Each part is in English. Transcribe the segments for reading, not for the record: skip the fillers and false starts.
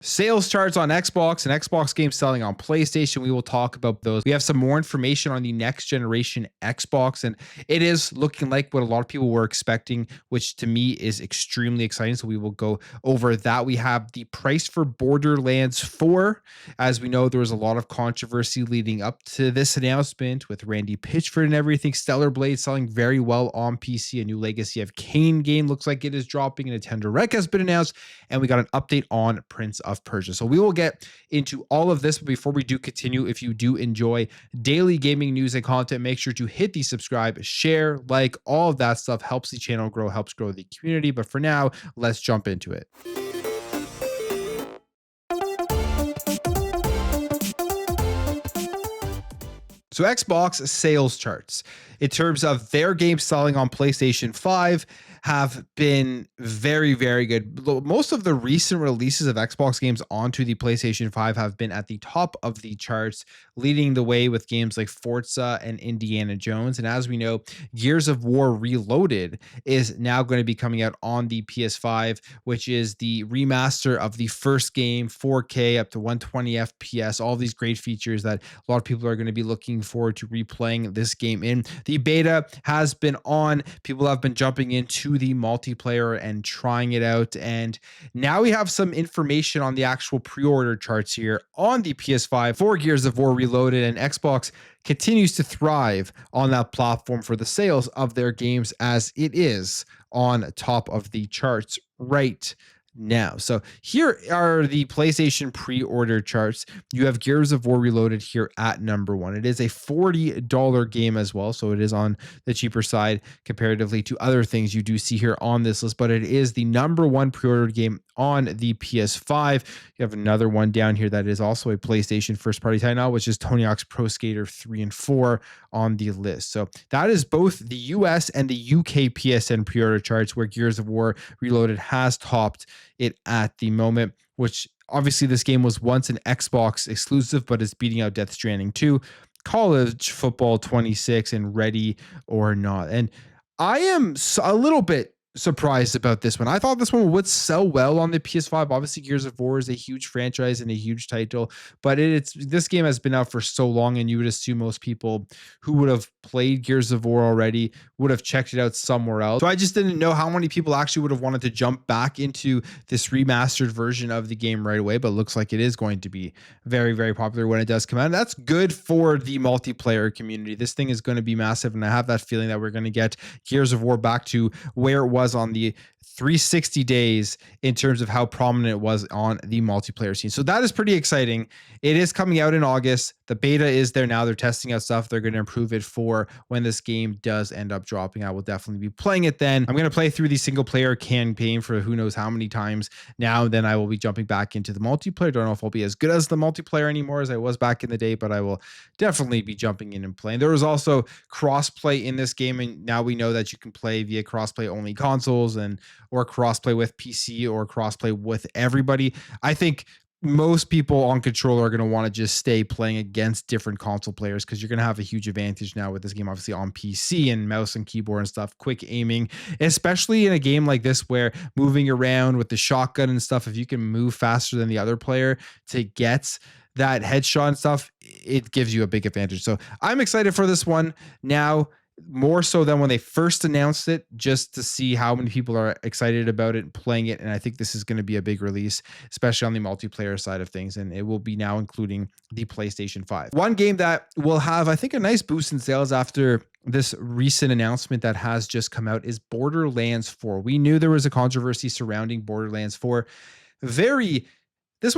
Sales charts on Xbox and Xbox games selling on PlayStation. We will talk about those. We have some more information on the next generation Xbox, and it is looking like what a lot of people were expecting, which to me is extremely exciting. So we will go over that. We have the price for Borderlands 4. As we know, there was a lot of controversy leading up to this announcement with Randy Pitchford and everything. Stellar Blade selling very well on PC. A new Legacy of Kain game looks like it is dropping. A Nintendo Direct has been announced, and we got an update on Prince of Persia. So we will get into all of this, but before we do continue, if you do enjoy daily gaming news and content, make sure to hit the subscribe, share, like, all of that stuff helps the channel grow, helps grow the community. But for now, let's jump into it. So Xbox sales charts in terms of their games selling on PlayStation 5 have been very, very good. Most of the recent releases of Xbox games onto the PlayStation 5 have been at the top of the charts, leading the way with games like Forza and Indiana Jones. And as we know, Gears of War Reloaded is now going to be coming out on the PS5, which is the remaster of the first game, 4K up to 120 FPS, all these great features that a lot of people are going to be looking forward to replaying this game in. The beta has been on. People have been jumping into the multiplayer and trying it out. And now we have some information on the actual pre-order charts here on the PS5 for Gears of War Reloaded, and Xbox continues to thrive on that platform for the sales of their games as it is on top of the charts right now. So here are the PlayStation pre-order charts. You have Gears of War Reloaded here at number 1. It is a $40 game as well, so it is on the cheaper side comparatively to other things you do see here on this list, but it is the number 1 pre-ordered game on the PS5. You have another one down here that is also a PlayStation first-party title, which is Tony Hawk's Pro Skater 3 and 4 on the list. So that is both the US and the UK PSN pre-order charts, where Gears of War Reloaded has topped it at the moment, which obviously this game was once an Xbox exclusive, but is beating out Death Stranding 2, College Football 26, and Ready or Not. And I am a little bit surprised about this one. I thought this one would sell well on the PS5. Obviously, Gears of War is a huge franchise and a huge title, but this game has been out for so long, and you would assume most people who would have played Gears of War already would have checked it out somewhere else. So I just didn't know how many people actually would have wanted to jump back into this remastered version of the game right away, but it looks like it is going to be very, very popular when it does come out. And that's good for the multiplayer community. This thing is going to be massive, and I have that feeling that we're going to get Gears of War back to where it was on the 360 days in terms of how prominent it was on the multiplayer scene. So that is pretty exciting. It is coming out in August. The beta is there now. They're testing out stuff. They're going to improve it for when this game does end up dropping. I will definitely be playing it then. I'm going to play through the single player campaign for who knows how many times now. Then I will be jumping back into the multiplayer. Don't know if I'll be as good as the multiplayer anymore as I was back in the day, but I will definitely be jumping in and playing. There was also crossplay in this game, and now we know that you can play via crossplay only consoles or crossplay with PC or crossplay with everybody. I think most people on controller are going to want to just stay playing against different console players, because you're going to have a huge advantage now with this game, obviously on PC and mouse and keyboard and stuff, quick aiming, especially in a game like this where moving around with the shotgun and stuff, if you can move faster than the other player to get that headshot and stuff, it gives you a big advantage. So I'm excited for this one now, more so than when they first announced it, just to see how many people are excited about it and playing it. And I think this is going to be a big release, especially on the multiplayer side of things. And it will be now including the PlayStation 5. One game that will have, I think, a nice boost in sales after this recent announcement that has just come out is Borderlands 4. We knew there was a controversy surrounding Borderlands 4. This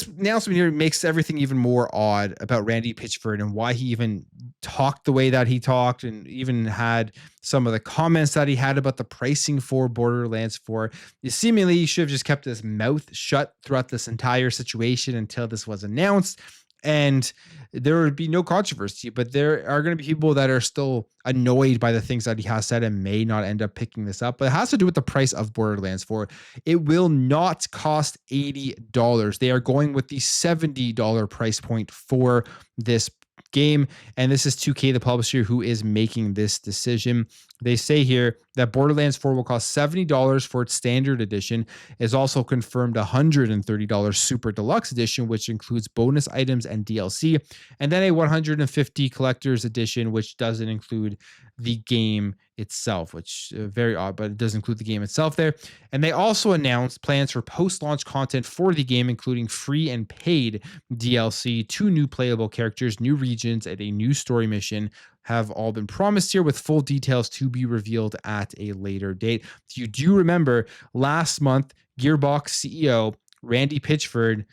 announcement here makes everything even more odd about Randy Pitchford and why he even talked the way that he talked, and even had some of the comments that he had about the pricing for Borderlands 4. Seemingly, he should have just kept his mouth shut throughout this entire situation until this was announced, and there would be no controversy. But there are going to be people that are still annoyed by the things that he has said and may not end up picking this up. But it has to do with the price of Borderlands 4. It will not cost $80. They are going with the $70 price point for this game. And this is 2K, the publisher, who is making this decision. They say here that Borderlands 4 will cost $70 for its standard edition. Is also confirmed $130 Super Deluxe Edition, which includes bonus items and DLC, and then a $150 Collector's Edition, which doesn't include the game itself, which very odd, but it does include the game itself there. And they also announced plans for post-launch content for the game, including free and paid DLC, 2 new playable characters, new regions, and a new story mission have all been promised here, with full details to be revealed at a later date. If you do remember, last month, Gearbox CEO Randy Pitchford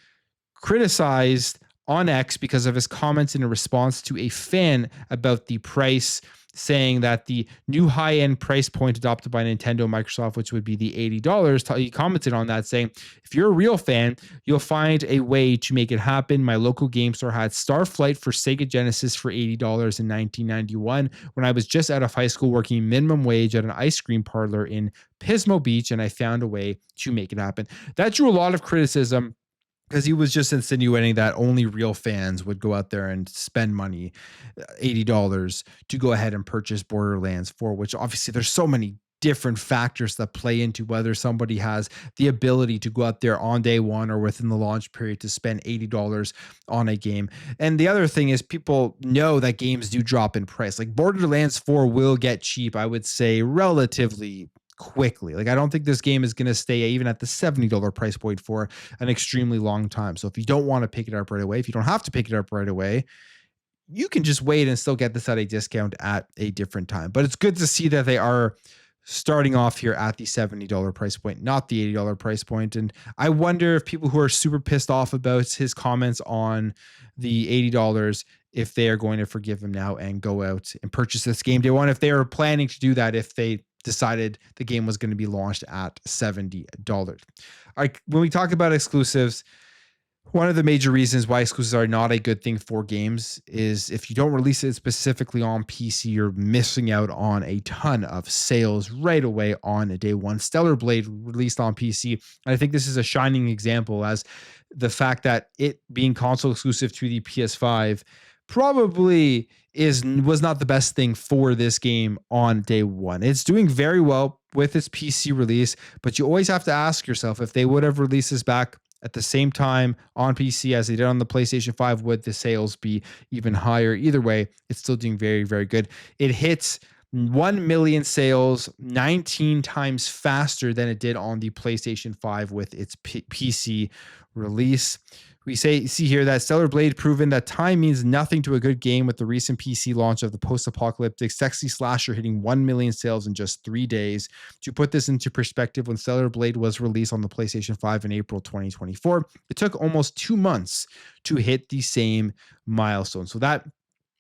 criticized on X because of his comments in a response to a fan about the price, saying that the new high-end price point adopted by Nintendo and Microsoft, which would be the $80, he commented on that saying, if you're a real fan, you'll find a way to make it happen. My local game store had Starflight for Sega Genesis for $80 in 1991 when I was just out of high school working minimum wage at an ice cream parlor in Pismo Beach, and I found a way to make it happen. That drew a lot of criticism because he was just insinuating that only real fans would go out there and spend money, $80, to go ahead and purchase Borderlands 4, which obviously there's so many different factors that play into whether somebody has the ability to go out there on day one or within the launch period to spend $80 on a game. And the other thing is, people know that games do drop in price. Like Borderlands 4 will get cheap, I would say, relatively quickly. Like, I don't think this game is going to stay even at the $70 price point for an extremely long time. So if you don't want to pick it up right away, if you don't have to pick it up right away, you can just wait and still get this at a discount at a different time. But it's good to see that they are starting off here at the $70 price point, not the $80 price point. And I wonder if people who are super pissed off about his comments on the $80, if they are going to forgive him now and go out and purchase this game day one, if they are planning to do that, if they decided the game was going to be launched at $70. All right, when we talk about exclusives, one of the major reasons why exclusives are not a good thing for games is if you don't release it specifically on PC, you're missing out on a ton of sales right away on day one. Stellar Blade released on PC, and I think this is a shining example, as the fact that it being console exclusive to the PS5 probably was not the best thing for this game on day one. It's doing very well with its PC release, but you always have to ask yourself, if they would have released this back at the same time on PC as they did on the PlayStation 5, would the sales be even higher? Either way, it's still doing very, very good. It hits 1 million sales 19 times faster than it did on the PlayStation 5 with its PC release. We see here that Stellar Blade proven that time means nothing to a good game, with the recent PC launch of the post-apocalyptic sexy slasher hitting 1 million sales in just 3 days. To put this into perspective, when Stellar Blade was released on the PlayStation 5 in April 2024, it took almost 2 months to hit the same milestone. So that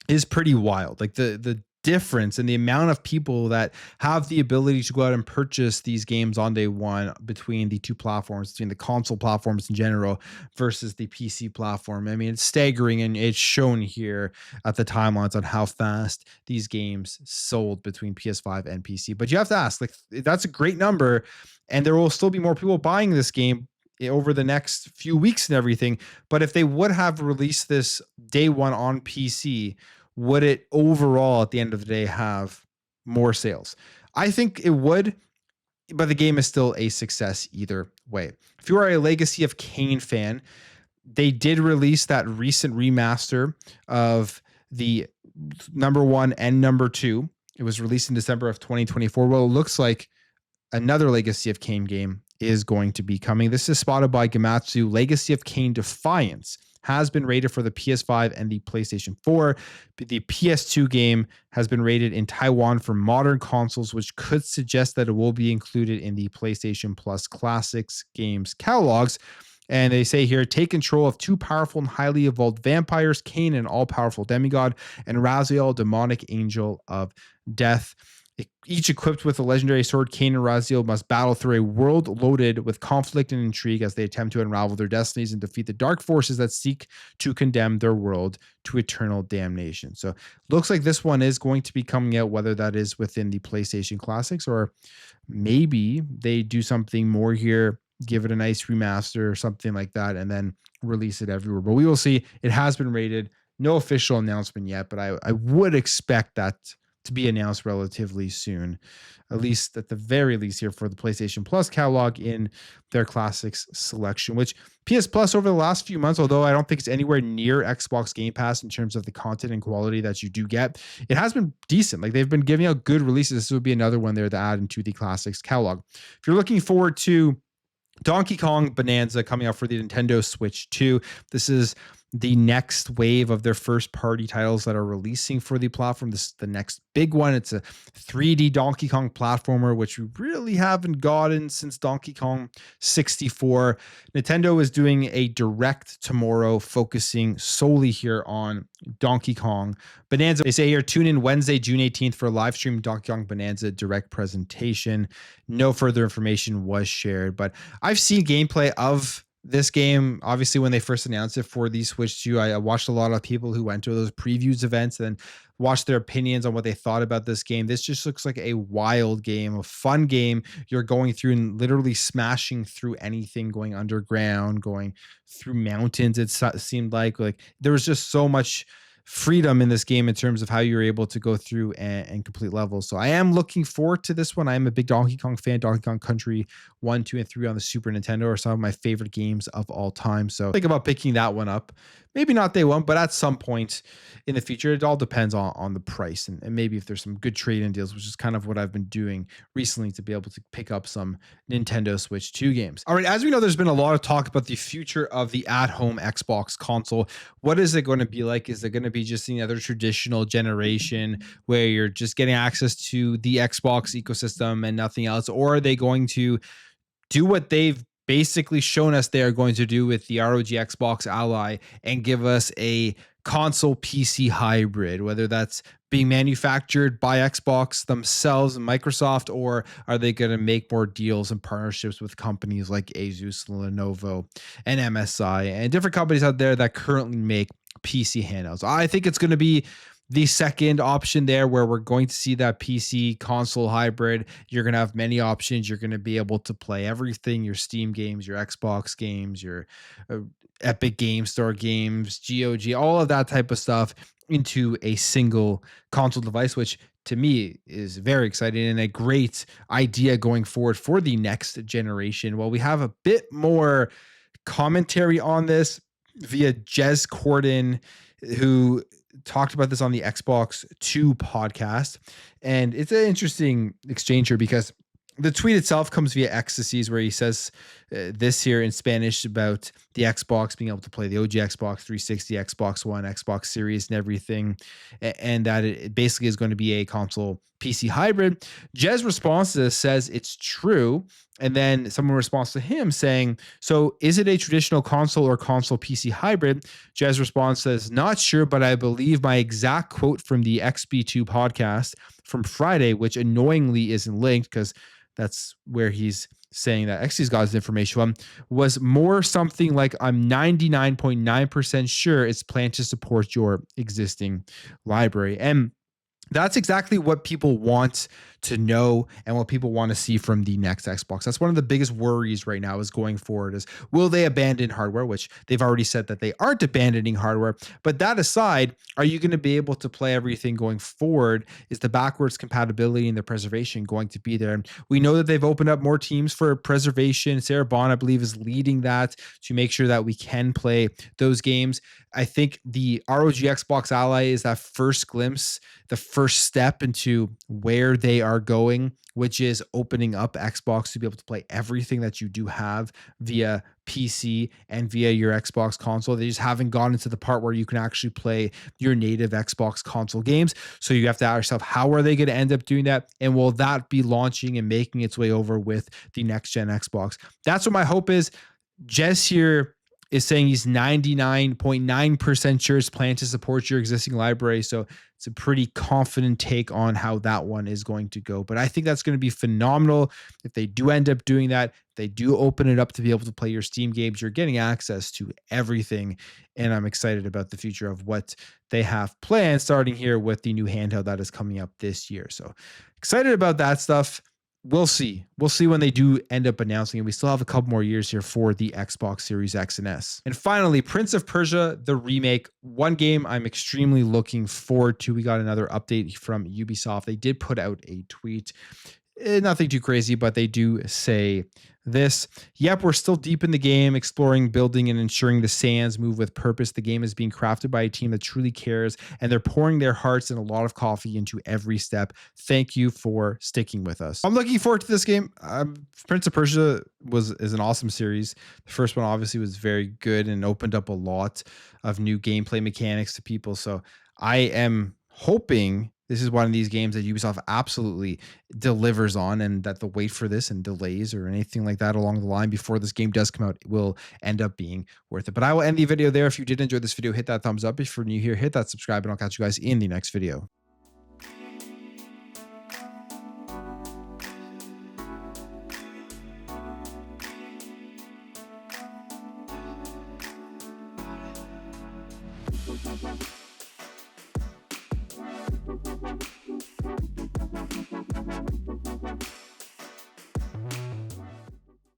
is pretty wild. Like the difference in the amount of people that have the ability to go out and purchase these games on day one between the two platforms, between the console platforms in general versus the PC platform. I mean, it's staggering, and it's shown here at the timelines on how fast these games sold between PS5 and PC. But you have to ask, like, that's a great number, and there will still be more people buying this game over the next few weeks and everything. But if they would have released this day one on PC, would it overall at the end of the day have more sales? I think it would, but the game is still a success either way. If you are a Legacy of Kain fan, they did release that recent remaster of the number 1 and number 2. It was released in December of 2024. Well, it looks like another Legacy of Kain game is going to be coming. This is spotted by Gamatsu. Legacy of Kain Defiance has been rated for the PS5 and the PlayStation 4. The PS2 game has been rated in Taiwan for modern consoles, which could suggest that it will be included in the PlayStation Plus Classics games catalogs. And they say here, take control of 2 powerful and highly evolved vampires, Kain, an all-powerful demigod, and Raziel, demonic angel of death. Each equipped with a legendary sword, Kain and Raziel must battle through a world loaded with conflict and intrigue as they attempt to unravel their destinies and defeat the dark forces that seek to condemn their world to eternal damnation. So looks like this one is going to be coming out, whether that is within the PlayStation Classics or maybe they do something more here, give it a nice remaster or something like that, and then release it everywhere. But we will see. It has been rated No official announcement yet, but I would expect that to be announced relatively soon, at least at the very least here for the PlayStation Plus catalog in their classics selection, which PS Plus over the last few months, although I don't think it's anywhere near Xbox Game Pass in terms of the content and quality that you do get, it has been decent. Like they've been giving out good releases. This would be another one there to add into the classics catalog. If you're looking forward to Donkey Kong Bonanza coming out for the Nintendo Switch 2. This is the next wave of their first party titles that are releasing for the platform. This is the next big one. It's a 3D Donkey Kong platformer, which we really haven't gotten since Donkey Kong 64. Nintendo is doing a direct tomorrow focusing solely here on Donkey Kong Bonanza. They say here, tune in Wednesday, June 18th for a live stream Donkey Kong Bonanza direct presentation. No further information was shared, but I've seen gameplay of this game. Obviously, when they first announced it for the Switch 2, I watched a lot of people who went to those previews events and watched their opinions on what they thought about this game. This just looks like a wild game, a fun game. You're going through and literally smashing through anything, going underground, going through mountains. It seemed like there was just so much freedom in this game in terms of how you're able to go through and complete levels. So I am looking forward to this one. I am a big Donkey Kong fan. Donkey Kong Country 1, 2, and 3 on the Super Nintendo are some of my favorite games of all time. So think about picking that one up. Maybe not day one, but at some point in the future. It all depends on the price and maybe if there's some good trade-in deals, which is kind of what I've been doing recently to be able to pick up some Nintendo Switch 2 games. All right, as we know, there's been a lot of talk about the future of the at-home Xbox console. What is it going to be like? Is it going to be just another traditional generation where you're just getting access to the Xbox ecosystem and nothing else? Or are they going to do what they've basically shown us they are going to do with the ROG Xbox Ally and give us a console PC hybrid, whether that's being manufactured by Xbox themselves and Microsoft, or are they going to make more deals and partnerships with companies like Asus, Lenovo, and MSI, and different companies out there that currently make PC handhelds? I think it's going to be the second option there, where we're going to see that PC console hybrid. You're going to have many options. You're going to be able to play everything, your Steam games, your Xbox games, your Epic Game Store games, GOG, all of that type of stuff into a single console device, which to me is very exciting and a great idea going forward for the next generation. Well, we have a bit more commentary on this via Jez Corden, who talked about this on the Xbox 2 podcast. And it's an interesting exchange here because the tweet itself comes via Ecstasies, where he says this here in Spanish about the Xbox being able to play the OG Xbox 360, Xbox One, Xbox Series, and everything, and that it basically is going to be a console PC hybrid. Jez responds to this, says it's true, and then someone responds to him saying, so is it a traditional console or console PC hybrid? Jez responds, says, not sure, but I believe my exact quote from the XB2 podcast from Friday, which annoyingly isn't linked because that's where he's saying that XC's got his information from, was more something like, I'm 99.9% sure it's planned to support your existing library. And that's exactly what people want to know and what people want to see from the next Xbox. That's one of the biggest worries right now is going forward is, will they abandon hardware, which they've already said that they aren't abandoning hardware. But that aside, are you going to be able to play everything going forward? Is the backwards compatibility and the preservation going to be there? And we know that they've opened up more teams for preservation. Sarah Bond, I believe, is leading that to make sure that we can play those games. I think the ROG Xbox Ally is that first glimpse, the first step into where they are going, which is opening up Xbox to be able to play everything that you do have via PC and via your Xbox console. They just haven't gotten to the part where you can actually play your native Xbox console games. So you have to ask yourself, how are they going to end up doing that? And will that be launching and making its way over with the next gen Xbox? That's what my hope is. Jess here is saying he's 99.9% sure it's planned to support your existing library. So it's a pretty confident take on how that one is going to go. But I think that's going to be phenomenal. If they do end up doing that, if they do open it up to be able to play your Steam games, you're getting access to everything. And I'm excited about the future of what they have planned, starting here with the new handheld that is coming up this year. So excited about that stuff. we'll see. We'll see when they do end up announcing it. We still have a couple more years here for the Xbox Series X and S. And finally, Prince of Persia, the remake. One game I'm extremely looking forward to. We got another update from Ubisoft. They did put out a tweet. Nothing too crazy, but they do say this. Yep, we're still deep in the game, exploring, building, and ensuring the sands move with purpose. The game is being crafted by a team that truly cares, and they're pouring their hearts and a lot of coffee into every step. Thank you for sticking with us. I'm looking forward to this game. Prince of Persia is an awesome series. The first one obviously was very good and opened up a lot of new gameplay mechanics to people. So I am hoping this is one of these games that Ubisoft absolutely delivers on, and that the wait for this and delays or anything like that along the line before this game does come out will end up being worth it. But I will end the video there. If you did enjoy this video, hit that thumbs up. If you're new here, hit that subscribe, and I'll catch you guys in the next video. Bye.